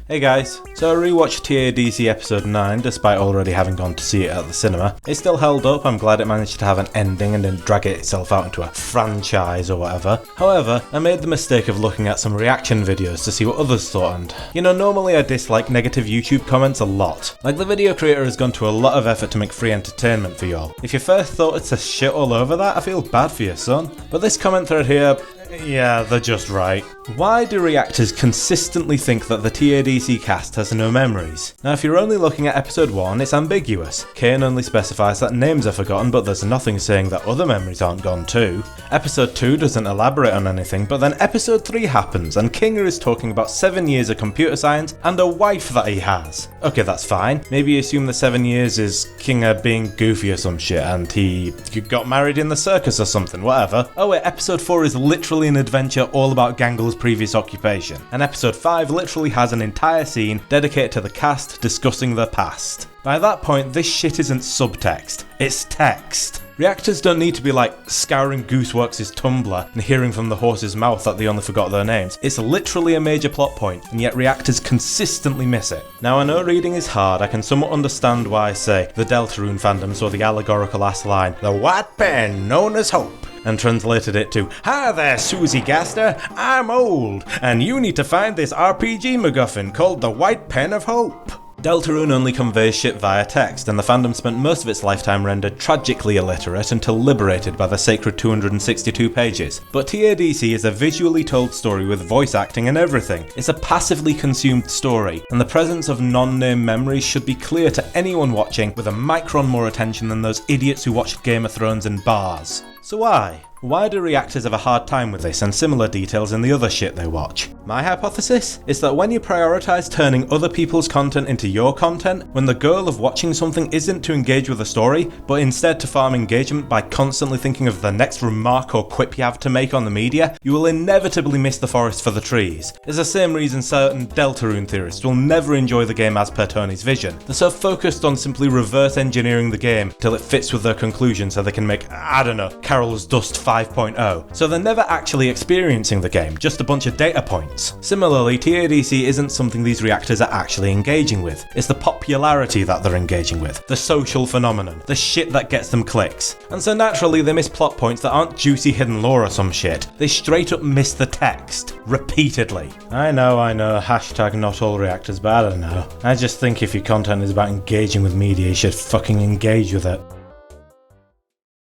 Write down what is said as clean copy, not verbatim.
Hey guys, so I rewatched tadc episode 9 despite already having gone to see it at the cinema. It still held up, I'm glad it managed to have an ending and didn't drag itself out into a franchise or whatever. However, I made the mistake of looking at some reaction videos to see what others thought, and normally I dislike negative YouTube comments a lot. Like, the video creator has gone to a lot of effort to make free entertainment for y'all. If your first thought is to shit all over that, I feel bad for you, son. But this comment thread here, yeah, they're just right. Why do reactors consistently think that the tadc cast has no memories? Now, if you're only looking at episode 1, it's ambiguous. Kane only specifies that names are forgotten, but there's nothing saying that other memories aren't gone too. Episode 2 doesn't elaborate on anything, but then episode 3 happens, and Kinger is talking about 7 years of computer science and a wife that he has. Okay, that's fine. Maybe you assume the 7 years is Kinger being goofy or some shit, and he got married in the circus or something, whatever. Oh wait, episode 4 is literally an adventure all about Gangle's previous occupation, and episode 5 literally has an entire scene dedicated to the cast discussing their past. By that point, this shit isn't subtext, it's text. Reactors don't need to be like scouring Gooseworks' Tumblr and hearing from the horse's mouth that they only forgot their names. It's literally a major plot point, and yet reactors consistently miss it. Now, I know reading is hard, I can somewhat understand why, say, the Deltarune fandom saw the allegorical ass line, "The white pen known as hope," and translated it to, "Hi there, Susie Gaster, I'm old, and you need to find this RPG MacGuffin called the White Pen of Hope." Deltarune only conveys shit via text, and the fandom spent most of its lifetime rendered tragically illiterate until liberated by the sacred 262 pages. But tadc is a visually told story with voice acting and everything. It's a passively consumed story, and the presence of non-name memories should be clear to anyone watching with a micron more attention than those idiots who watched Game of Thrones in bars. So why? Why do reactors have a hard time with this and similar details in the other shit they watch? My hypothesis is that when you prioritise turning other people's content into your content, when the goal of watching something isn't to engage with a story, but instead to farm engagement by constantly thinking of the next remark or quip you have to make on the media, you will inevitably miss the forest for the trees. It's the same reason certain Deltarune theorists will never enjoy the game as per Tony's vision. They're so focused on simply reverse engineering the game till it fits with their conclusion so they can make, I don't know, Carol's Dust 5.0. So they're never actually experiencing the game, just a bunch of data points. Similarly, tadc isn't something these reactors are actually engaging with. It's the popularity that they're engaging with, the social phenomenon, the shit that gets them clicks. And so naturally they miss plot points that aren't juicy hidden lore or some shit. They straight up miss the text, repeatedly. I know, hashtag not all reactors, but I don't know. I just think if your content is about engaging with media, you should fucking engage with it.